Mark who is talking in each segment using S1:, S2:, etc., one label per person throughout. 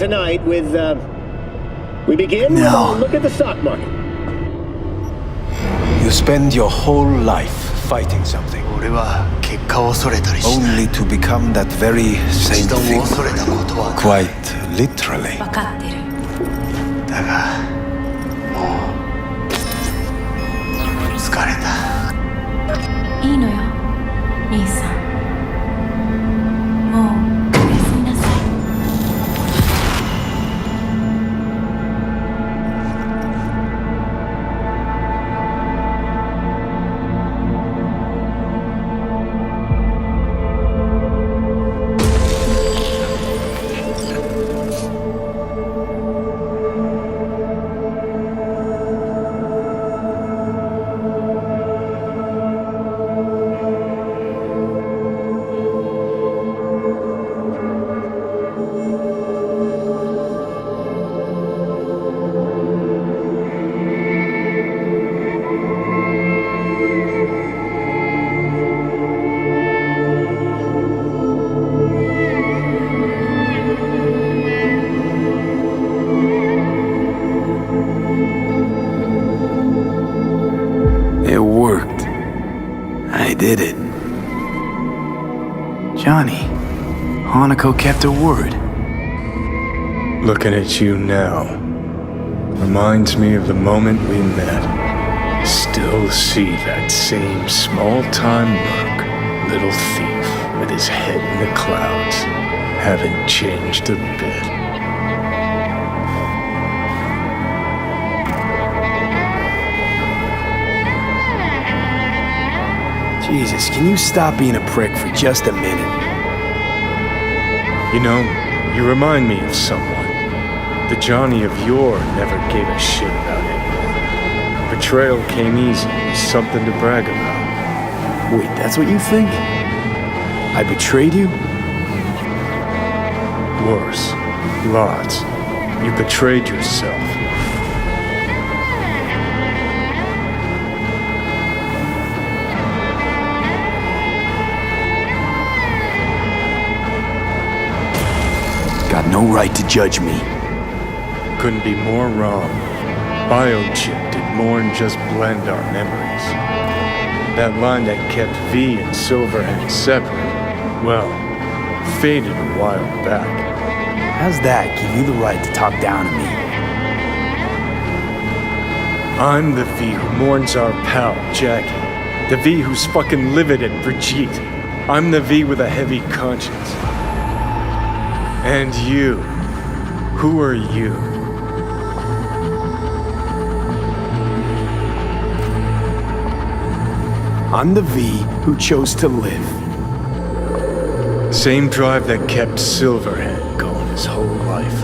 S1: tonight with, we begin with a look at the stock market.
S2: You spend your whole life fighting something,
S3: 俺は結果を恐れたりしない。
S2: only to become that very same
S3: 一度も
S2: thing.
S3: 恐れたことはない。
S2: Quite literally.
S4: 分かってる。
S3: だが、もう疲れた。
S4: いいのよ、兄さん。もうおやすみなさい。
S5: It worked. I did it. Johnny, Hanako kept her word.
S6: Looking at you now reminds me of the moment we met. Still see that same small-time merc, little thief with his head in the clouds. Haven't changed a bit.
S5: Jesus, can you stop being a prick for just a minute?
S6: You know, you remind me of someone. The Johnny of yore never gave a shit about anyone. Betrayal came easy, was something to brag about.
S5: Wait, that's what you think? I betrayed you?
S6: Worse. Lots. You betrayed yourself.
S5: Got no right to judge me.
S6: Couldn't be more wrong. Biochip did more than just blend our memories. That line that kept V and Silverhand separate, well, faded a while back.
S5: How's that give you the right to talk down to me?
S6: I'm the V who mourns our pal, Jackie. The V who's fucking livid at Brigitte. I'm the V with a heavy conscience. And you. Who are you?
S5: I'm the V who chose to live.
S6: Same drive that kept Silverhand going his whole life.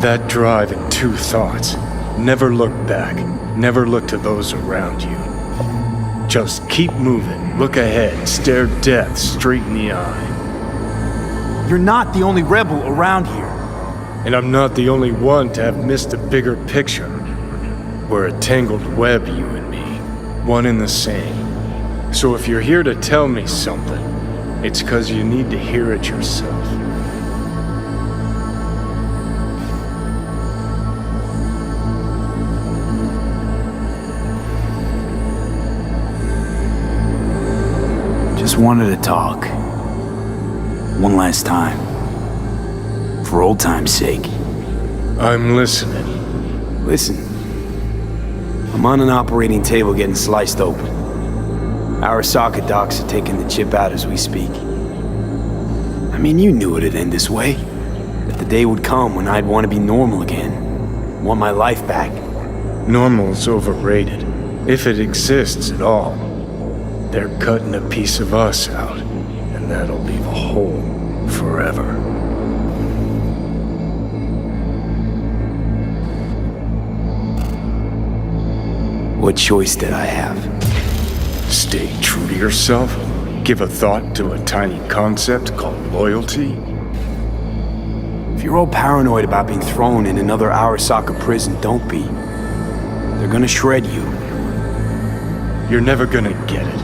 S6: That drive and two thoughts. Never look back. Never look to those around you. Just keep moving. Look ahead. Stare death straight in the eye.
S5: You're not the only rebel around here.
S6: And I'm not the only one to have missed the bigger picture. We're a tangled web, you and me. One and the same. So if you're here to tell me something, it's 'cause you need to hear it yourself.
S5: Just wanted to talk. One last time. For old time's sake.
S6: I'm listening.
S5: Listen. I'm on an operating table getting sliced open. Arasaka docs are taking the chip out as we speak. I mean, you knew it'd end this way. That the day would come when I'd want to be normal again. Want my life back.
S6: Normal's overrated. If it exists at all. They're cutting a piece of us out, and that'll leave a hole forever.
S5: What choice did I have?
S6: Stay true to yourself? Give a thought to a tiny concept called loyalty?
S5: If you're all paranoid about being thrown in another Arasaka prison, don't be. They're gonna shred you.
S6: You're never gonna get it.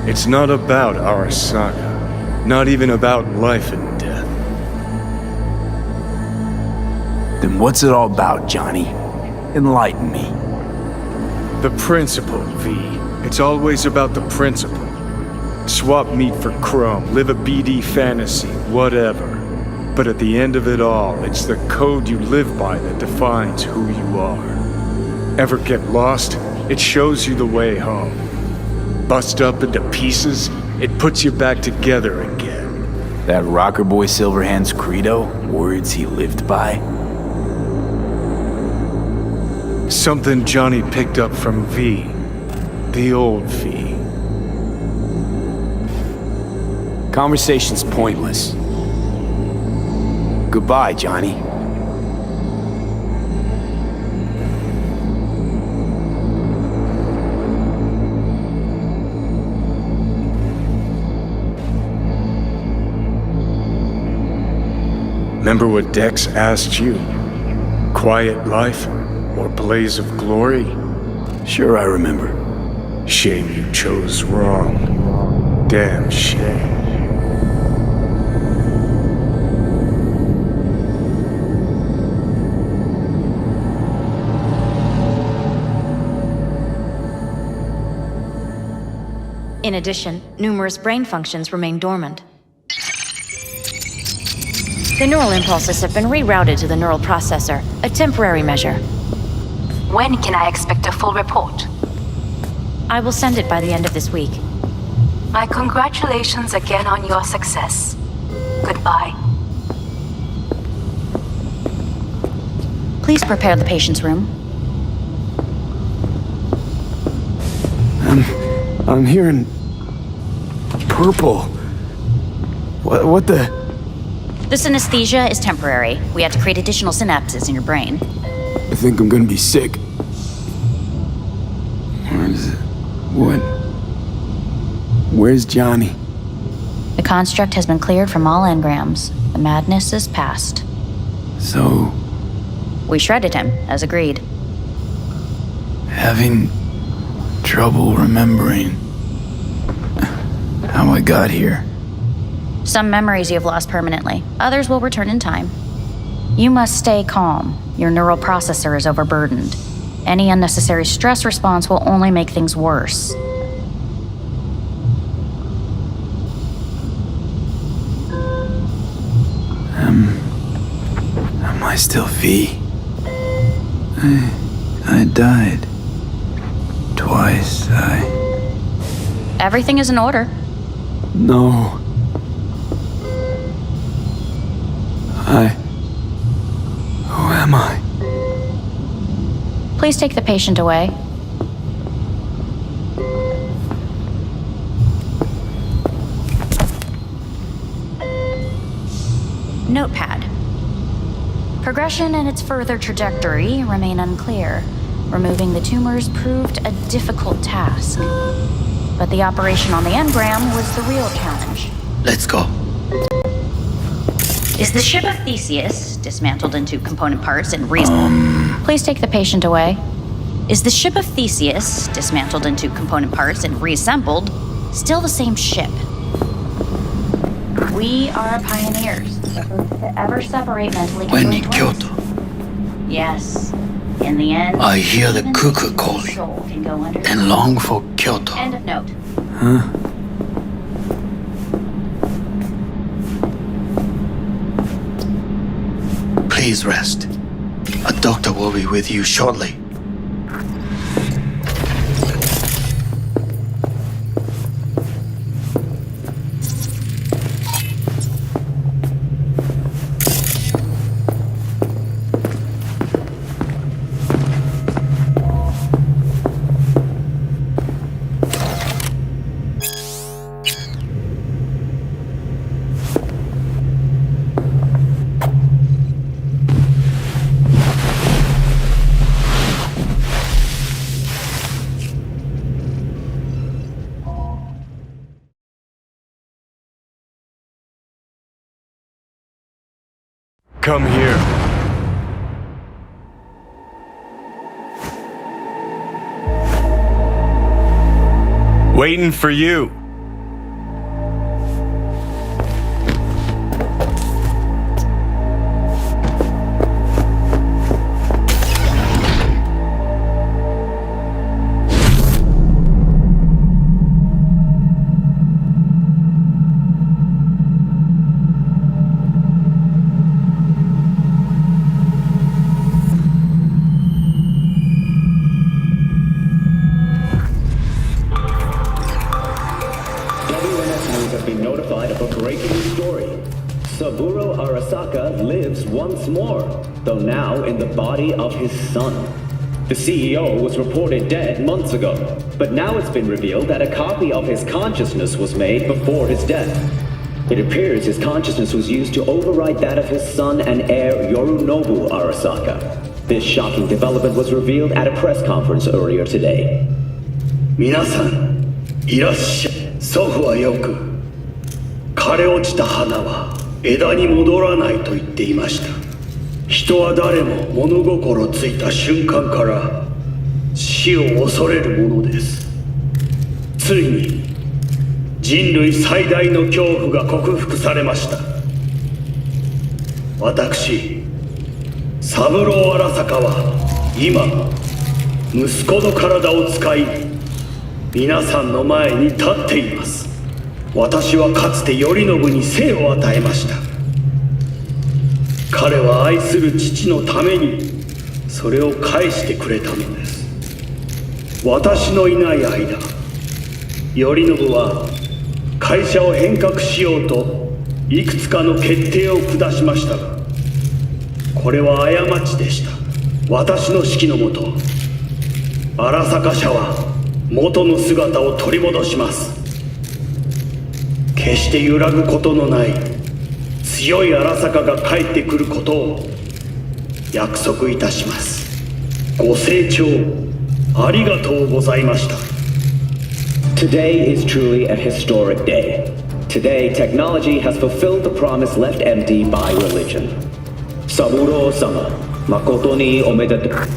S6: It's not about Arasaka. Not even about life and death.
S5: Then what's it all about, Johnny? Enlighten me.
S6: The principle, V. It's always about the principle. Swap meat for chrome, live a BD fantasy, whatever. But at the end of it all, it's the code you live by that defines who you are. Ever get lost? It shows you the way home. Bust up into pieces, it puts you back together again.
S5: That rocker boy Silverhand's credo? Words he lived by?
S6: Something Johnny picked up from V. The old V.
S5: Conversation's pointless. Goodbye, Johnny.
S6: Remember what Dex asked you? Quiet life or blaze of glory?
S5: Sure, I remember.
S6: Shame you chose wrong. Damn shame.
S7: In addition, numerous brain functions remain dormant. The neural impulses have been rerouted to the neural processor, a temporary measure.
S4: When can I expect a full report?
S7: I will send it by the end of this week.
S4: My congratulations again on your success. Goodbye.
S7: Please prepare the patient's room.
S5: I'm hearing... purple. What the...
S7: This anesthesia is temporary. We have to create additional synapses in your brain.
S5: I think I'm gonna be sick. Where's Johnny?
S7: The construct has been cleared from all engrams. The madness is past.
S5: So...
S7: We shredded him, as agreed.
S5: having trouble remembering how I got here.
S7: Some memories you have lost permanently. Others will return in time. You must stay calm. Your neural processor is overburdened. Any unnecessary stress response will only make things worse.
S5: Am I still V? I died. Twice,
S7: Everything is in order.
S5: No. Who am I?
S7: Please take the patient away. Notepad. Progression and its further trajectory remain unclear. Removing the tumors proved a difficult task. But the operation on the engram was the real challenge.
S3: Let's go.
S7: Is the ship of Theseus dismantled into component parts and Please take the patient away. Is the ship of Theseus dismantled into component parts and reassembled still the same ship? We are pioneers, to ever separate mentally
S3: When in
S7: twins.
S3: Kyoto,
S7: Yes. In the end,
S3: I hear the
S7: even
S3: cuckoo calling
S7: soul can go under.
S3: and long for Kyoto.
S7: End of note.
S5: Huh?
S3: Please rest. A doctor will be with you shortly.
S6: Come here. Waiting for you.
S1: been notified of a breaking story. Saburo Arasaka lives once more, though now in the body of his son. The CEO was reported dead months ago, but now it's been revealed that a copy of his consciousness was made before his death. It appears his consciousness was used to override that of his son and heir Yorunobu Arasaka. This shocking development was revealed at a press conference earlier today.
S3: 皆さん、いらっしゃい。祖父はよく、枯れ落ちた花は枝に戻らないと言っていました。人は誰も物心ついた瞬間から死を恐れるものです。ついに人類最大の恐怖が克服されました。私、三郎荒坂は今息子の体を使い皆さんの前に立っています。私はかつて頼信に生を与えました。彼は愛する父のためにそれを返してくれたのです。私のいない間、頼信は会社を変革しようといくつかの決定を下しましたが、これは過ちでした。私の指揮のもと、荒坂社は元の姿を取り戻します。決して揺らぐことのない強い荒坂が帰ってくることを約束いたします。ご清聴ありがとうございました。
S1: Today is truly a historic day. Today, technology has fulfilled the promise left empty by religion. Saburo-sama, makoto ni omedetou.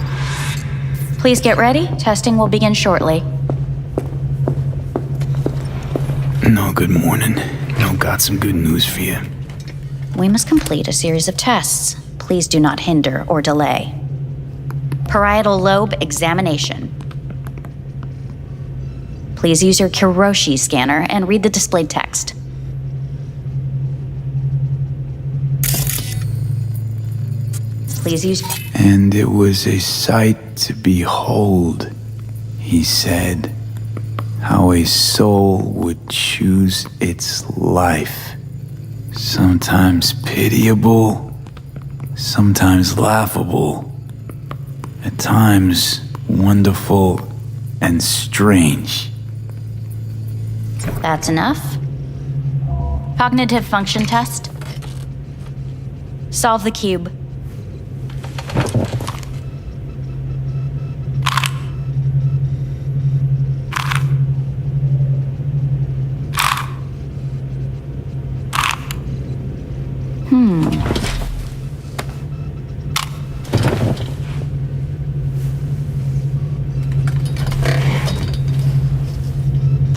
S7: Please get ready. Testing will begin shortly.
S5: No, good morning. No, got some good news for you.
S7: We must complete a series of tests. Please do not hinder or delay. Parietal lobe examination. Please use your Kiroshi scanner and read the displayed text. Please use...
S5: And it was a sight to behold, he said, how a soul would choose its life. Sometimes pitiable, sometimes laughable, at times wonderful and strange.
S7: That's enough. Cognitive function test. Solve the cube.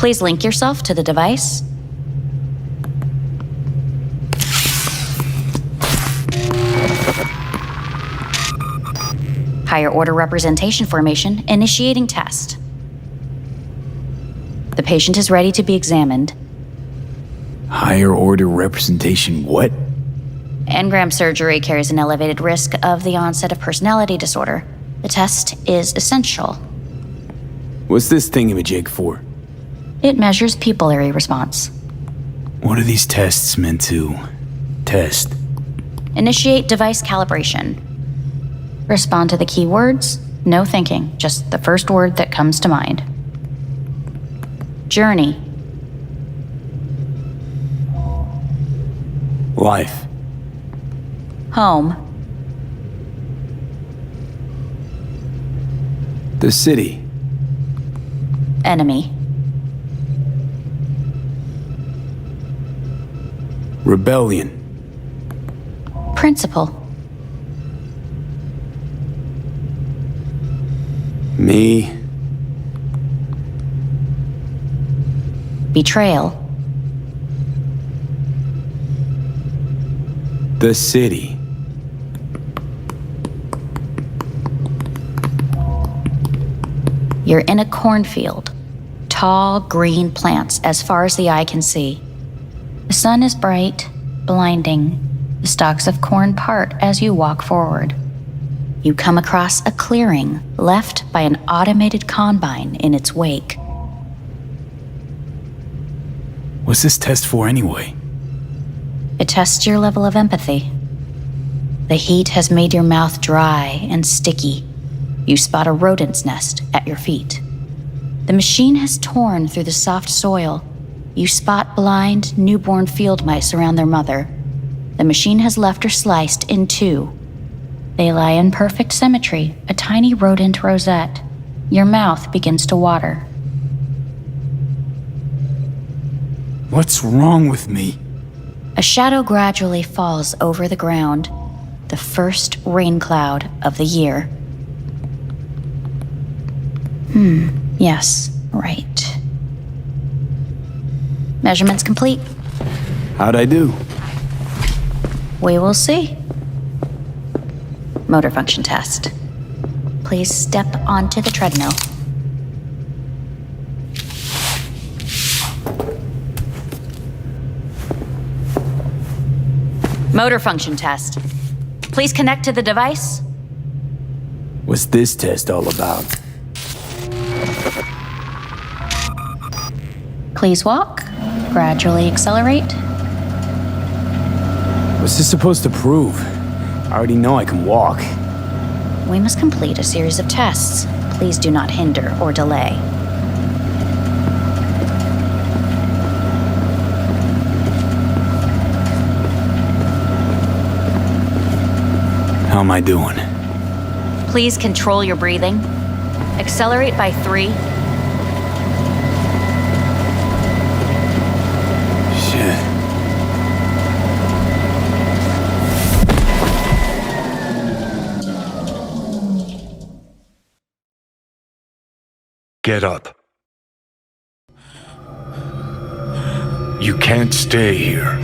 S7: Please link yourself to the device. Higher order representation formation, initiating test. The patient is ready to be examined.
S5: Higher order representation what?
S7: Engram surgery carries an elevated risk of the onset of personality disorder. The test is essential.
S5: What's this thingamajig for?
S7: It measures pupillary response.
S5: What are these tests meant to test?
S7: Initiate device calibration. Respond to the keywords. No thinking, just the first word that comes to mind. Journey.
S5: Life.
S7: Home.
S5: The city.
S7: Enemy.
S5: Rebellion.
S7: Principal.
S5: Me.
S7: Betrayal.
S5: The city.
S7: You're in a cornfield. Tall, green plants as far as the eye can see. The sun is bright, blinding. The stalks of corn part as you walk forward. You come across a clearing left by an automated combine in its wake.
S5: What's this test for anyway?
S7: It tests your level of empathy. The heat has made your mouth dry and sticky. You spot a rodent's nest at your feet. The machine has torn through the soft soil. You spot blind, newborn field mice around their mother. The machine has left her sliced in two. They lie in perfect symmetry, a tiny rodent rosette. Your mouth begins to water.
S5: What's wrong with me?
S7: A shadow gradually falls over the ground, the first rain cloud of the year. Yes, right. Measurements complete.
S5: How'd I do?
S7: We will see. Motor function test. Please step onto the treadmill. Motor function test. Please connect to the device.
S5: What's this test all about?
S7: Please walk. Gradually accelerate.
S5: What's this supposed to prove? I already know I can walk.
S7: We must complete a series of tests. Please do not hinder or delay.
S5: How am I doing?
S7: Please control your breathing. Accelerate by 3.
S5: Shit.
S6: Get up. You can't stay here.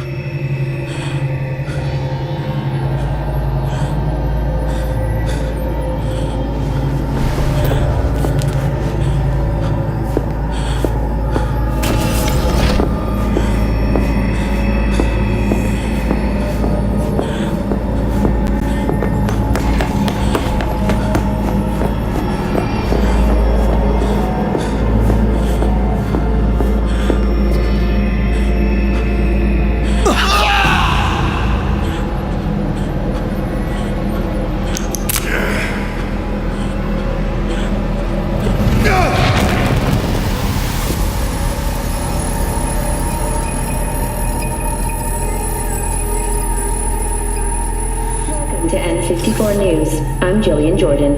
S8: To N54 News, I'm Jillian Jordan.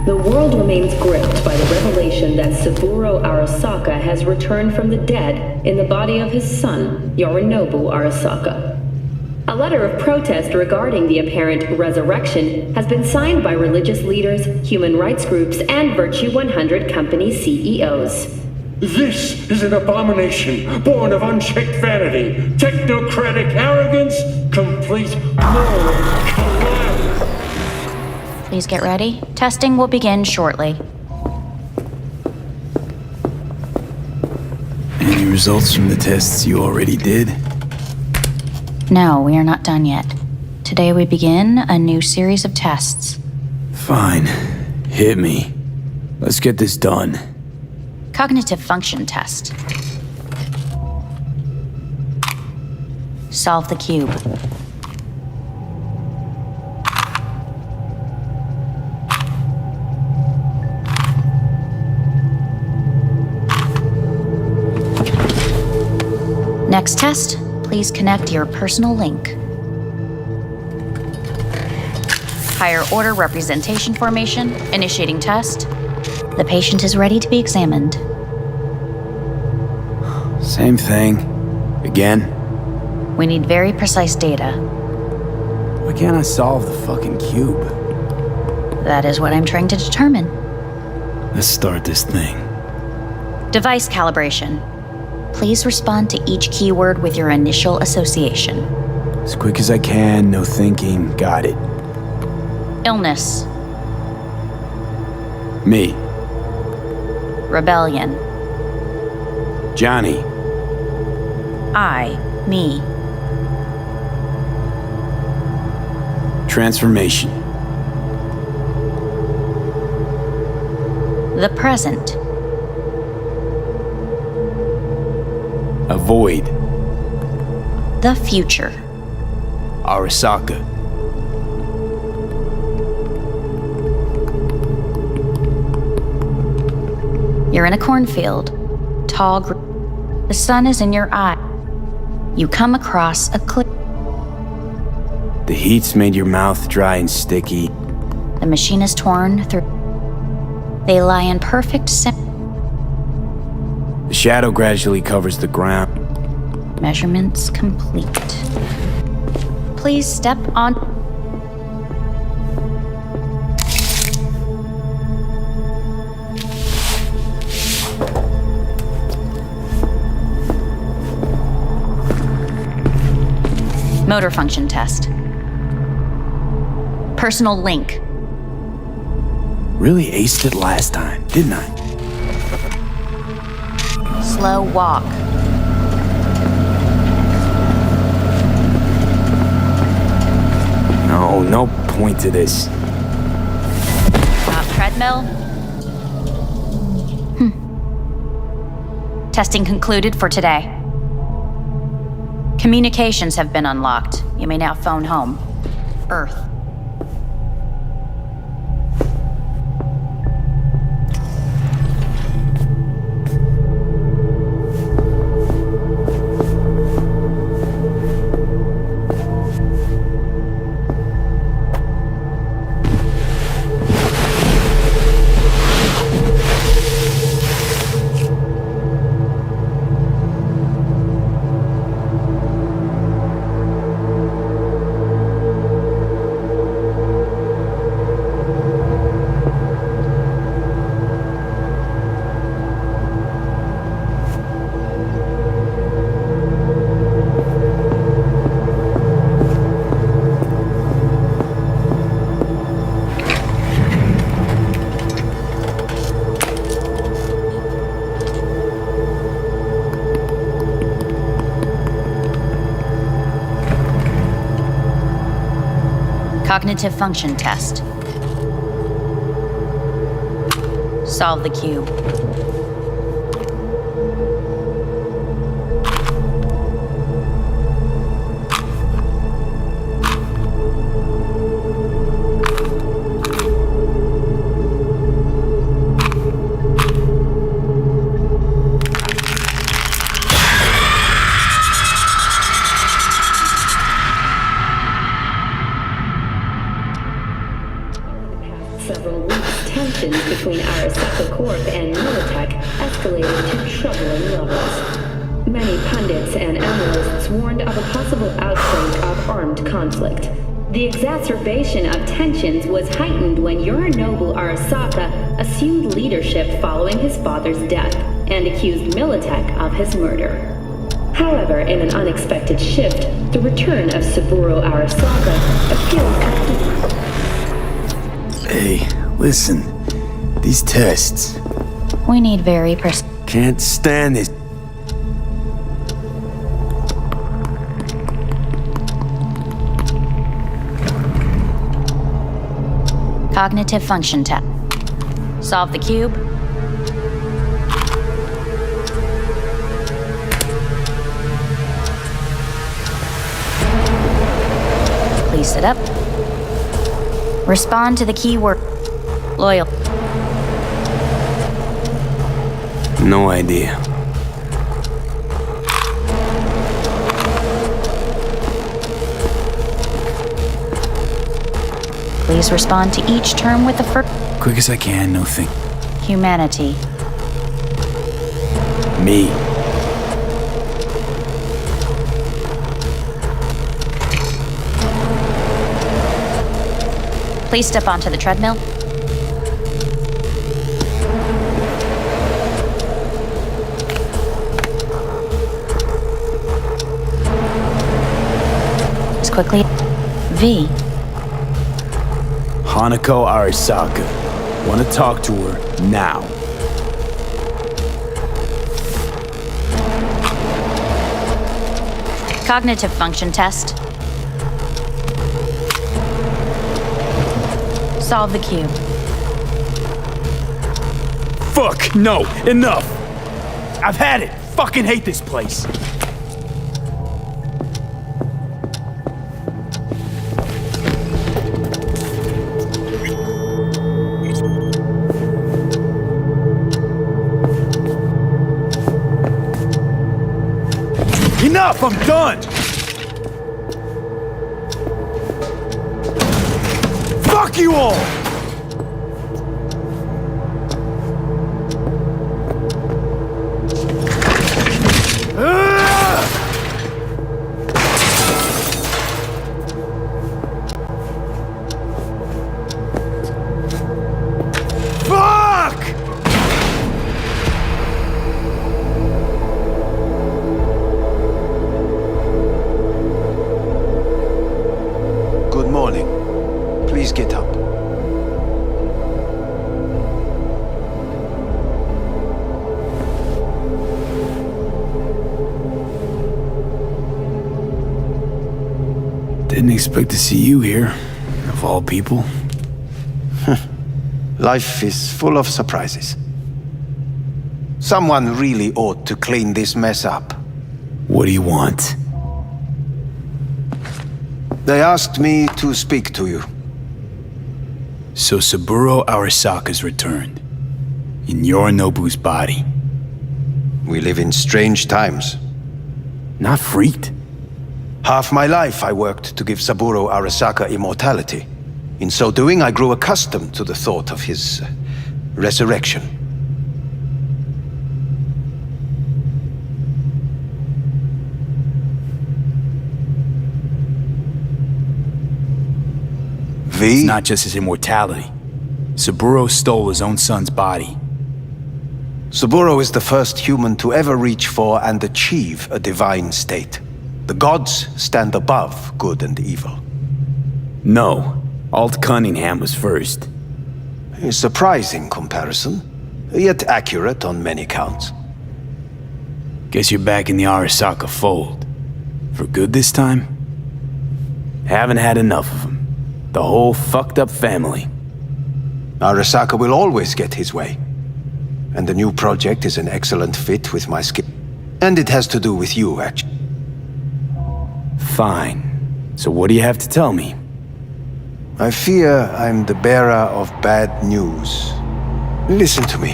S8: The world remains gripped by the revelation that Saburo Arasaka has returned from the dead in the body of his son, Yorinobu Arasaka. A letter of protest regarding the apparent resurrection has been signed by religious leaders, human rights groups, and Virtue 100 company CEOs.
S3: This is an abomination born of unchecked vanity, technocratic arrogance, complete moral collapse.
S7: Please get ready. Testing will begin shortly.
S5: Any results from the tests you already did?
S7: No, we are not done yet. Today we begin a new series of tests.
S5: Fine. Hit me. Let's get this done.
S7: Cognitive function test. Solve the cube. Next test, please connect your personal link. Higher order representation formation, initiating test. The patient is ready to be examined.
S5: Same thing. Again?
S7: We need very precise data.
S5: Why can't I solve the fucking cube?
S7: That is what I'm trying to determine.
S5: Let's start this thing.
S7: Device calibration. Please respond to each keyword with your initial association.
S5: As quick as I can, no thinking. Got it.
S7: Illness.
S5: Me.
S7: Rebellion.
S5: Johnny.
S7: Me.
S5: Transformation.
S7: The present.
S5: Avoid.
S7: The future.
S5: Arasaka.
S7: You're in a cornfield. Tall The sun is in your eye. You come across a cliff.
S5: The heat's made your mouth dry and sticky.
S7: The machine is torn through. They lie in perfect
S5: The shadow gradually covers the ground.
S7: Measurements complete. Please step on. Motor function test. Personal link.
S5: Really aced it last time, didn't I?
S7: Slow walk.
S5: No point to this.
S7: Stop treadmill. Testing concluded for today. Communications have been unlocked. You may now phone home. Earth. Cognitive function test. Solve the cube.
S8: Several weeks, tensions between Arasaka Corp and Militech escalated to troubling levels. Many pundits and analysts warned of a possible outbreak of armed conflict. The exacerbation of tensions was heightened when Yorinobu Arasaka assumed leadership following his father's death and accused Militech of his murder. However, in an unexpected shift, the return of Saburo Arasaka appealed to.
S5: Hey, listen. These tests.
S7: We need very
S5: Can't stand this.
S7: Cognitive function test. Solve the cube. Please sit up. Respond to the keyword. Loyal.
S5: No idea.
S7: Please respond to each term with the first.
S5: Quick as I can, no thing.
S7: Humanity.
S5: Me.
S7: Please step onto the treadmill. As quickly. V.
S5: Hanako Arasaka. Want to talk to her now.
S7: Cognitive function test. Solve the cube.
S5: Fuck, no, enough. I've had it. fucking hate this place. Enough, I'm done! Fuck you all!
S2: Good morning. Please get up.
S5: Didn't expect to see you here, of all people.
S2: Life is full of surprises. Someone really ought to clean this mess up.
S5: What do you want?
S2: They asked me to speak to you.
S5: So Saburo Arasaka's returned. In Yorinobu's body.
S2: We live in strange times.
S5: Not freaked?
S2: Half my life I worked to give Saburo Arasaka immortality. In so doing, I grew accustomed to the thought of his resurrection.
S5: It's not just his immortality. Saburo stole his own son's body.
S2: Saburo is the first human to ever reach for and achieve a divine state. The gods stand above good and evil.
S5: No, Alt Cunningham was first.
S2: A surprising comparison, yet accurate on many counts.
S5: Guess you're back in the Arasaka fold. For good this time? Haven't had enough of him. The whole fucked up family.
S2: Arasaka will always get his way. And the new project is an excellent fit with my skill. And it has to do with you, actually.
S5: Fine. So what do you have to tell me?
S2: I fear I'm the bearer of bad news. Listen to me.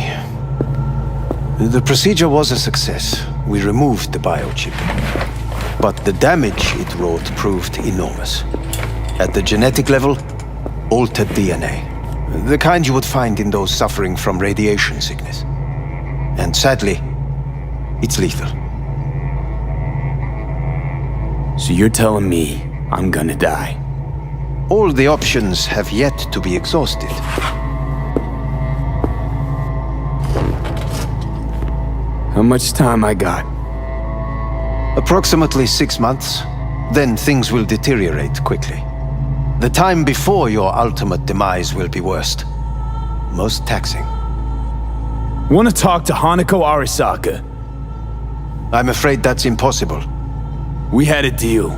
S2: The procedure was a success. We removed the biochip. But the damage it wrought proved enormous. At the genetic level, altered DNA. The kind you would find in those suffering from radiation sickness. And sadly, it's lethal.
S5: So you're telling me I'm gonna die?
S2: All the options have yet to be exhausted.
S5: How much time I got?
S2: Approximately 6 months. Then things will deteriorate quickly. The time before your ultimate demise will be worst. Most taxing.
S5: Want to talk to Hanako Arasaka?
S2: I'm afraid that's impossible.
S5: We had a deal.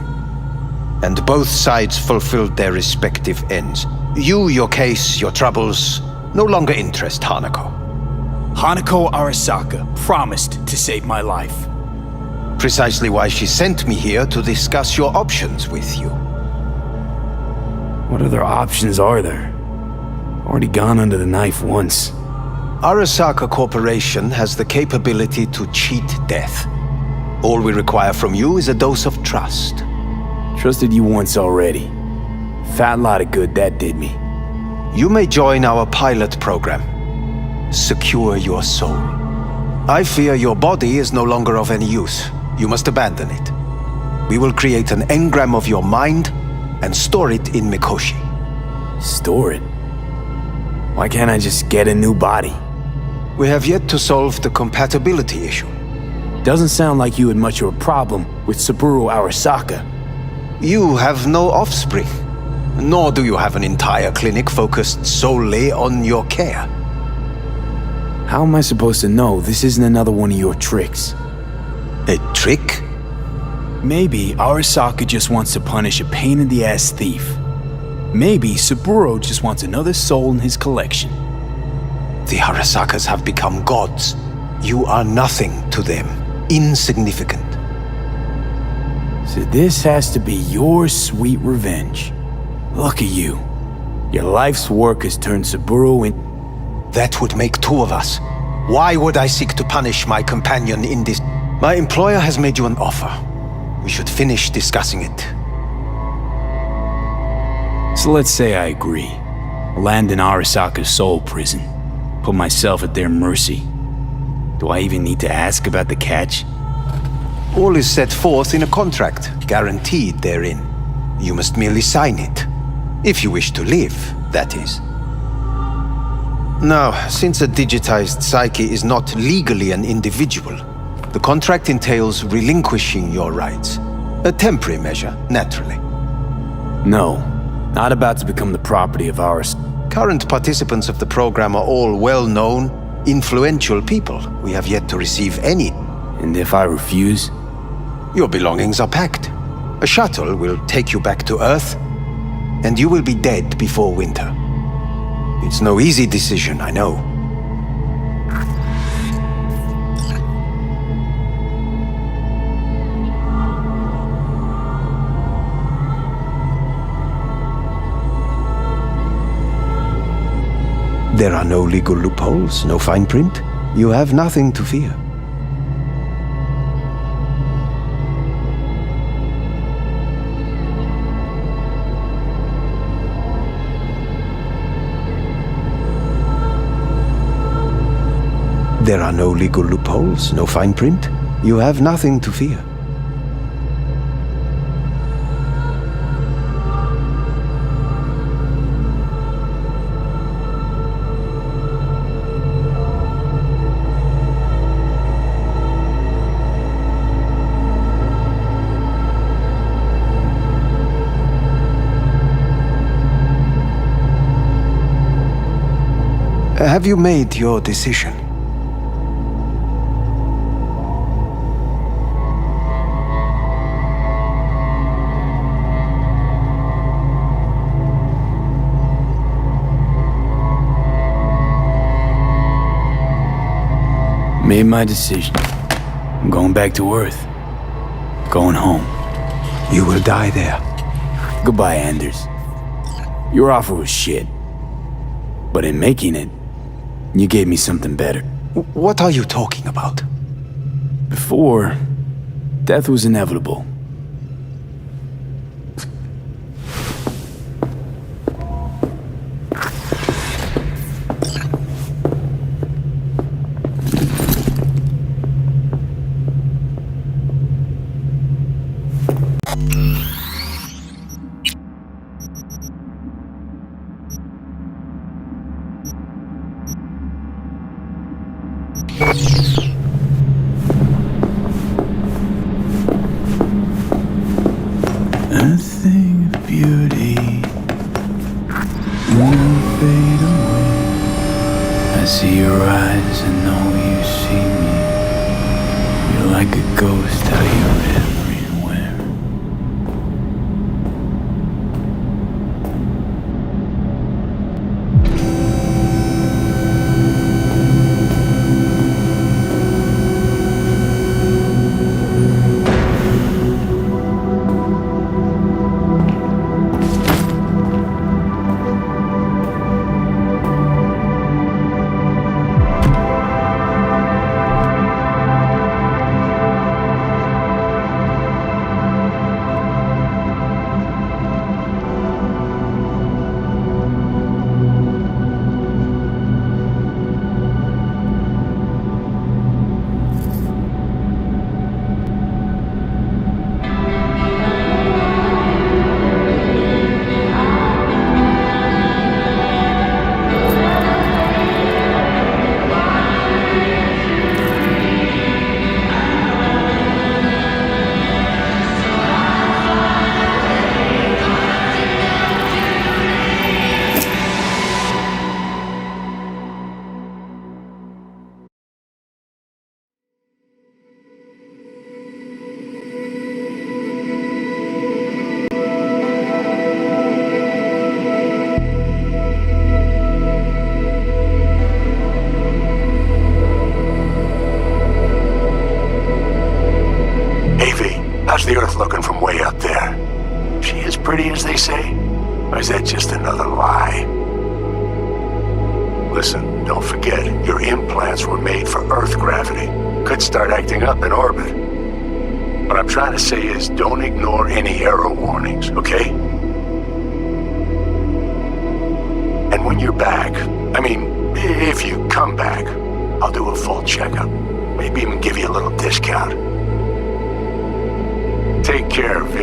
S2: And both sides fulfilled their respective ends. You, your case, your troubles, no longer interest Hanako.
S5: Hanako Arasaka promised to save my life.
S2: Precisely why she sent me here to discuss your options with you.
S5: What other options are there? Already gone under the knife once.
S2: Arasaka Corporation has the capability to cheat death. All we require from you is a dose of trust.
S5: Trusted you once already. Fat lot of good that did me.
S2: You may join our pilot program. Secure your soul. I fear your body is no longer of any use. You must abandon it. We will create an engram of your mind and store it in Mikoshi.
S5: Store it? Why can't I just get a new body?
S2: We have yet to solve the compatibility issue.
S5: Doesn't sound like you had much of a problem with Saburo Arasaka.
S2: You have no offspring, nor do you have an entire clinic focused solely on your care.
S5: How am I supposed to know this isn't another one of your tricks?
S2: A trick?
S5: Maybe Arasaka just wants to punish a pain-in-the-ass thief. Maybe Saburo just wants another soul in his collection.
S2: The Arasakas have become gods. You are nothing to them. insignificant.
S5: So this has to be your sweet revenge. Look at you. Your life's work has turned Saburo in...
S2: That would make two of us. Why would I seek to punish my companion in this? My employer has made you an offer. We should finish discussing it.
S5: So let's say I agree. Land in Arasaka's soul prison. Put myself at their mercy. Do I even need to ask about the catch?
S2: All is set forth in a contract, guaranteed therein. You must merely sign it. If you wish to live, that is. Now, since a digitized psyche is not legally an individual, the contract entails relinquishing your rights. A temporary measure, naturally.
S5: No, not about to become the property of ours.
S2: Current participants of the program are all well-known, influential people. We have yet to receive any.
S5: And if I refuse?
S2: Your belongings are packed. A shuttle will take you back to Earth, and you will be dead before winter. It's no easy decision, I know. There are no legal loopholes, no fine print. You have nothing to fear. There are no legal loopholes, no fine print. You have nothing to fear. Have you made your decision?
S5: Made my decision. I'm going back to Earth. Going home.
S2: You will die there.
S5: Goodbye, Anders. Your offer was shit. But in making it, you gave me something better.
S2: What are you talking about?
S5: Before, death was inevitable. A thing of beauty will fade away. I see your eyes, I know you see me. You're like a ghost out here everywhere.
S9: How's the Earth looking from way up there? She as pretty as they say? Or is that just another lie? Listen, don't forget, your implants were made for Earth gravity. Could start acting up in orbit. What I'm trying to say is, don't ignore any error warnings, okay? And when you're back, if you come back, I'll do a full checkup. Maybe even give you a little discount. Take care, V.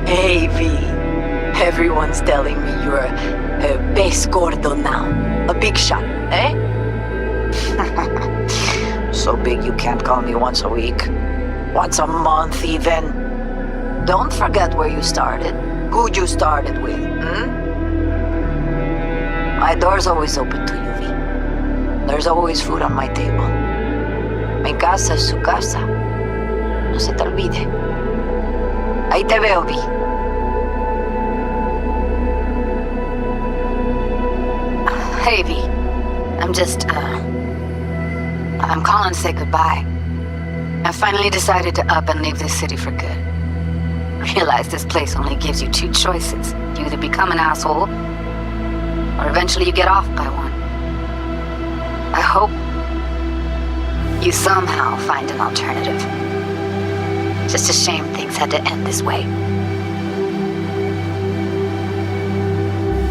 S10: Hey, V. Everyone's telling me you're a base gordo now. A big shot, eh? So big you can't call me once a week. Once a month, even. Don't forget where you started. Who you started with, My door's always open to you, V. There's always food on my table. Mi casa es su casa. No se te olvide. Ahí te veo, V.
S11: Hey, V. I'm calling to say goodbye. I finally decided to up and leave this city for good. Realize this place only gives you two choices. You either become an asshole, or eventually you get off by one. I hope you somehow find an alternative. Just a shame things had to end this way.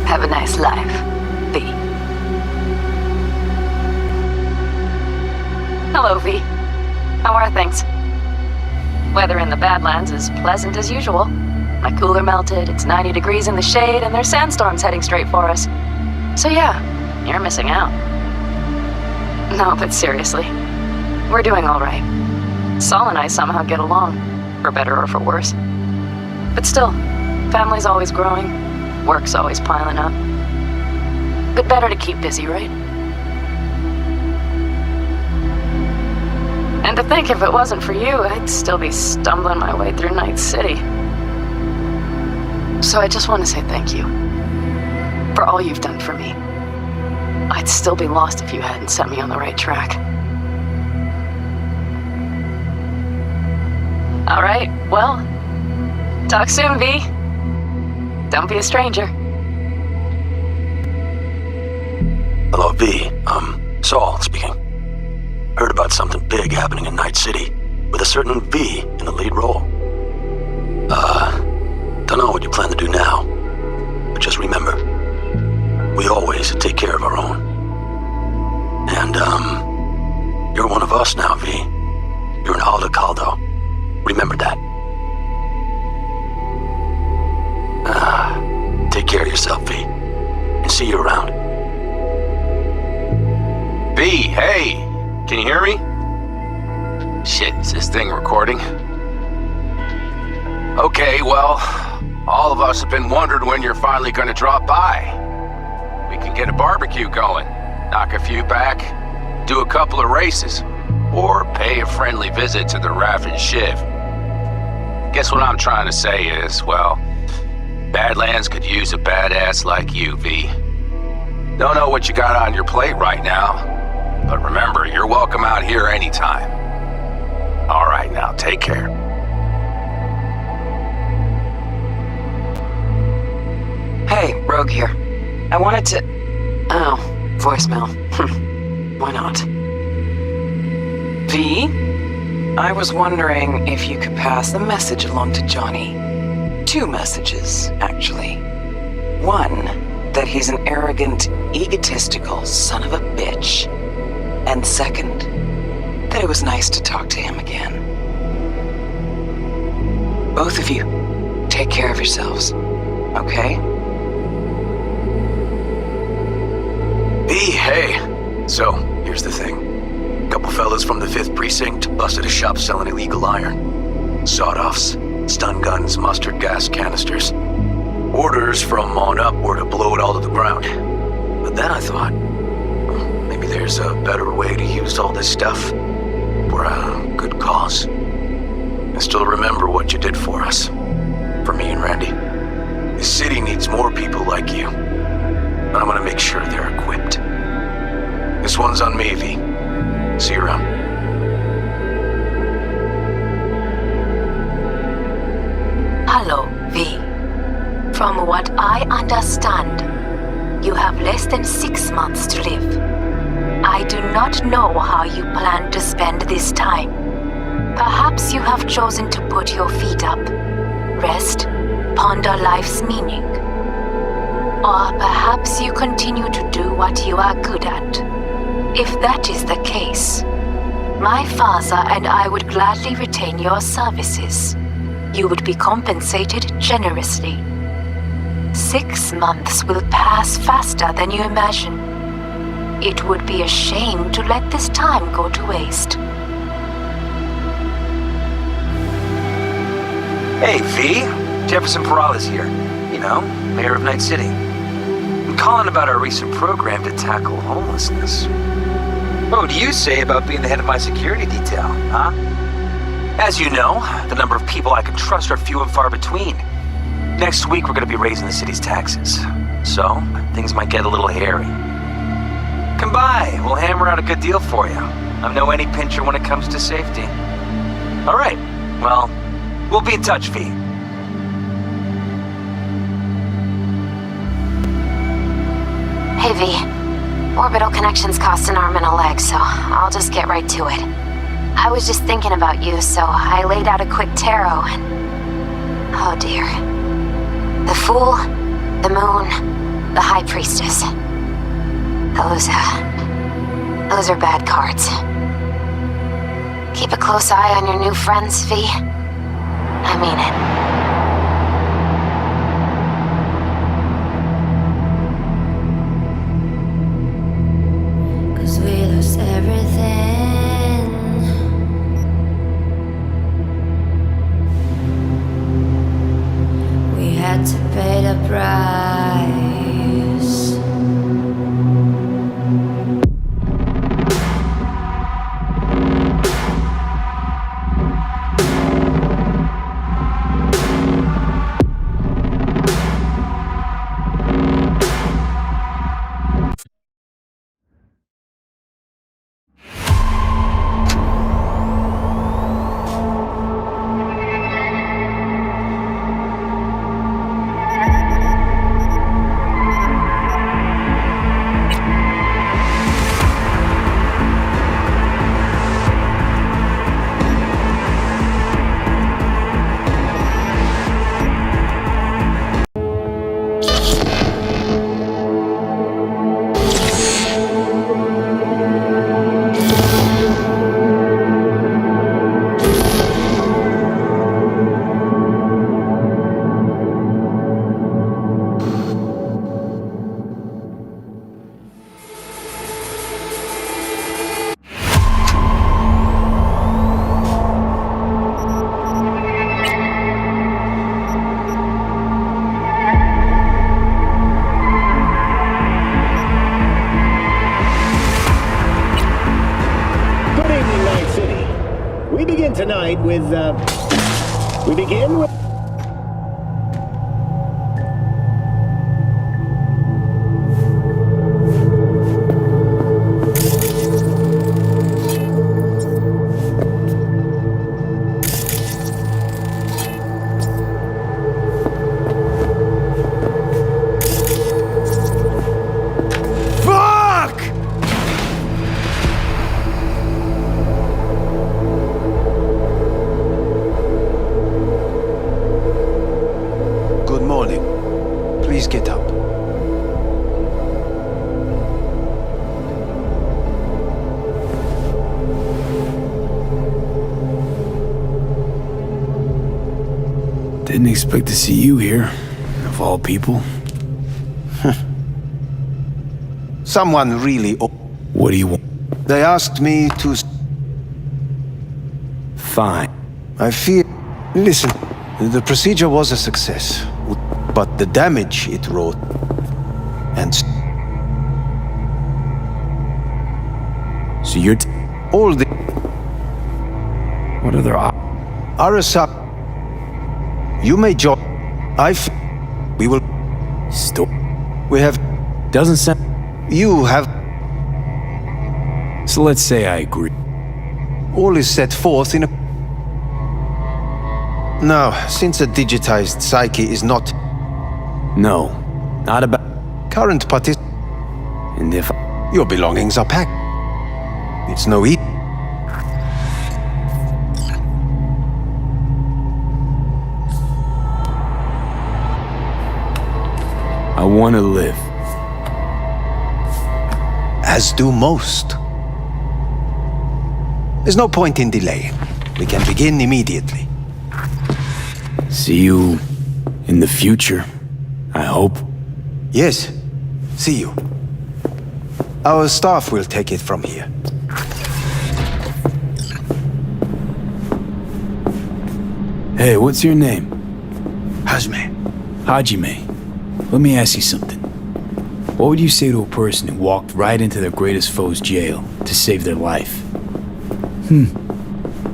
S11: Have a nice life, V.
S7: Hello, V. How are things? Weather in the Badlands is pleasant as usual. My cooler melted, it's 90 degrees in the shade, and there's sandstorms heading straight for us. So yeah, you're missing out. No, but seriously, we're doing all right. Saul and I somehow get along, for better or for worse. But still, family's always growing, work's always piling up. But better to keep busy, right? And to think if it wasn't for you, I'd still be stumbling my way through Night City. So I just want to say thank you for all you've done for me. I'd still be lost if you hadn't set me on the right track. All right, well, talk soon, V. Don't be a stranger.
S9: Hello, V. Saul speaking. Heard about something big happening in Night City, with a certain V in the lead role. Don't know what you plan to do now, but just remember, we always take care of our own. And, you're one of us now, V. You're an Aldecaldo. Remember that. Take care of yourself, V, and see you around.
S5: V, hey! Can you hear me? Shit, is this thing recording? Okay, well, all of us have been wondering when you're finally gonna drop by. We can get a barbecue going, knock a few back, do a couple of races, or pay a friendly visit to the Raff and Shiv. Guess what I'm trying to say is, well, Badlands could use a badass like you, V. Don't know what you got on your plate right now, but remember, you're welcome out here anytime. All right, now, take care.
S10: Hey, Rogue here. I wanted to... Oh, voicemail. Why not? V? I was wondering if you could pass the message along to Johnny. 2 messages, actually. One, that he's an arrogant, egotistical son of a bitch. And second, that it was nice to talk to him again. Both of you, take care of yourselves, okay?
S9: V, hey! So, here's the thing. A couple fellas from the 5th Precinct busted a shop selling illegal iron. Sawed-offs, stun guns, mustard gas canisters. Orders from on up were to blow it all to the ground. But then I thought, maybe there's a better way to use all this stuff for a good cause. I still remember what you did for us. For me and Randy. This city needs more people like you. And I'm gonna make sure they're equipped. one's on me, V. See you around.
S11: Hello, V. From what I understand, you have less than 6 months to live. I do not know how you plan to spend this time. Perhaps you have chosen to put your feet up, rest, ponder life's meaning. Or perhaps you continue to do what you are good at. If that is the case, my father and I would gladly retain your services. You would be compensated generously. 6 months will pass faster than you imagine. It would be a shame to let this time go to waste.
S12: Hey, V. Jefferson Peralta's here. You know, mayor of Night City. I'm calling about our recent program to tackle homelessness. What would you say about being the head of my security detail, huh? As you know, the number of people I can trust are few and far between. Next week, we're going to be raising the city's taxes. So, things might get a little hairy. Come by. We'll hammer out a good deal for you. I'm no any pincher when it comes to safety. All right. Well, we'll be in touch, V.
S11: Hey, V. Orbital connections cost an arm and a leg, so I'll just get right to it. I was just thinking about you, so I laid out a quick tarot and... oh dear. The Fool, the Moon, the High Priestess. Those are bad cards. Keep a close eye on your new friends, V. I mean it.
S1: Tonight with, we begin with...
S5: Didn't expect to see you here, of all people.
S2: Someone really...
S5: What do you want?
S2: They asked me to...
S5: Fine.
S2: I fear... Listen, the procedure was a success, but the damage it wrought... And...
S5: So you're...
S2: all the...
S5: What other...
S2: Arasaka... You may join... We will...
S5: Stop.
S2: We have...
S5: Doesn't sound...
S2: You have...
S5: So let's say I agree.
S2: All is set forth in a... Now, since a digitized psyche is not...
S5: No, not about...
S2: Current participant...
S5: And if...
S2: Your belongings are packed. It's no eat.
S5: I want to live.
S2: As do most. There's no point in delaying. We can begin immediately.
S5: See you in the future, I hope.
S2: Yes, see you. Our staff will take it from here.
S5: Hey, what's your name?
S2: Hajime.
S5: Hajime. Let me ask you something. What would you say to a person who walked right into their greatest foe's jail to save their life?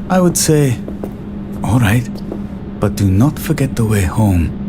S13: I would say, all right, but do not forget the way home.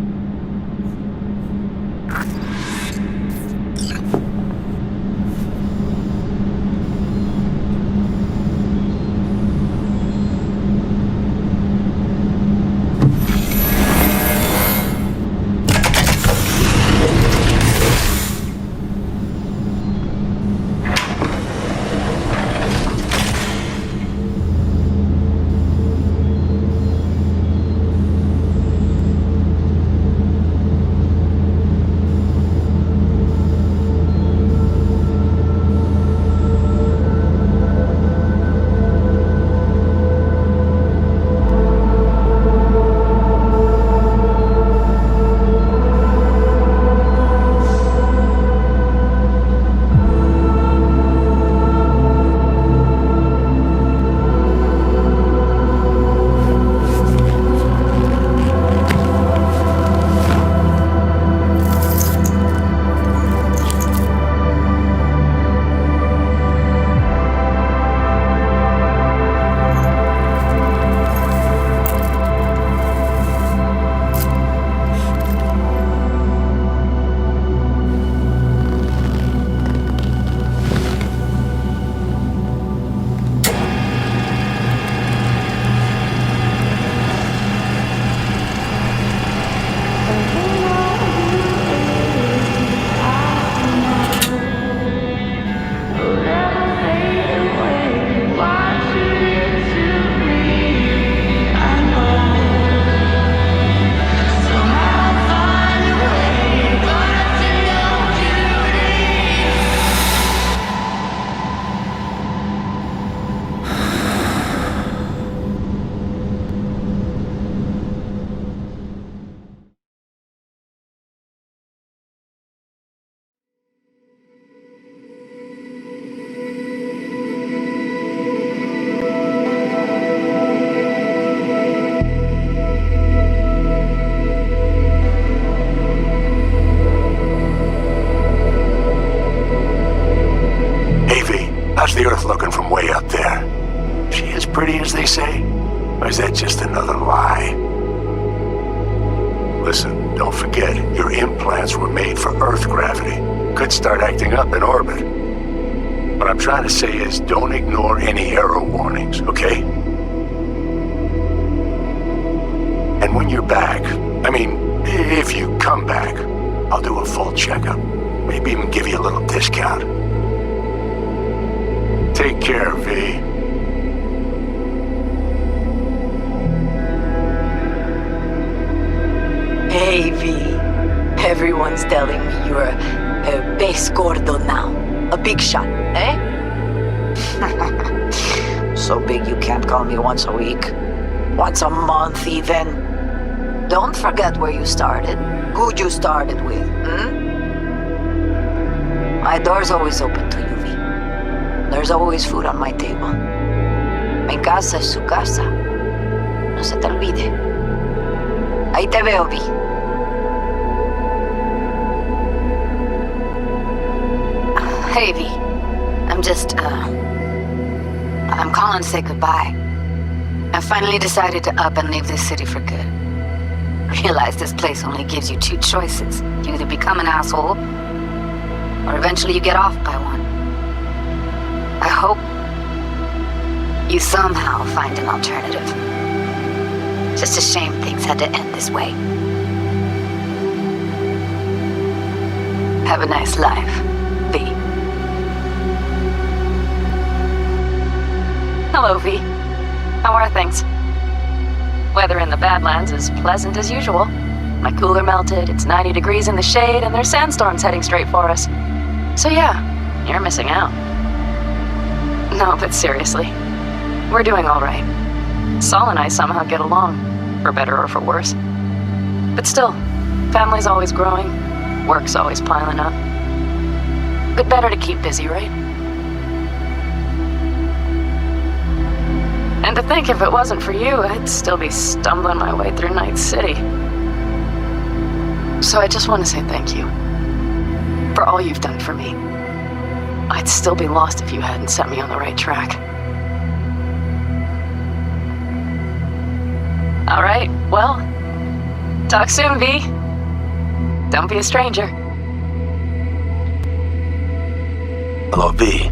S14: How's the Earth looking from way up there? She as pretty as they say? Or is that just another lie? Listen, don't forget, your implants were made for Earth gravity. Could start acting up in orbit. What I'm trying to say is, don't ignore any error warnings, okay? And when you're back, I mean, if you come back, I'll do a full checkup. Maybe even give you a little discount. Take care, V.
S15: Hey, V. Everyone's telling me you're a base gordo now. A big shot, eh? So big you can't call me once a week. Once a month, even. Don't forget where you started. Who you started with, My door's always open to you, V. There's always food on my table. Mi casa es su casa. No se te olvide. Ahí te veo, V.
S11: Hey, V. I'm calling to say goodbye. I finally decided to up and leave this city for good. Realize this place only gives you two choices. You either become an asshole, or eventually you get off by one. I hope you somehow find an alternative. Just a shame things had to end this way. Have a nice life, V.
S7: Hello, V. How are things? Weather in the Badlands is pleasant as usual. My cooler melted, it's 90 degrees in the shade, and there's sandstorms heading straight for us. So yeah, you're missing out. No, but seriously, we're doing all right. Saul and I somehow get along, for better or for worse. But still, family's always growing, work's always piling up. But better to keep busy, right? And to think if it wasn't for you, I'd still be stumbling my way through Night City. So I just want to say thank you for all you've done for me. I'd still be lost if you hadn't set me on the right track. All right, well, talk soon, V. Don't be a stranger.
S9: Hello, V.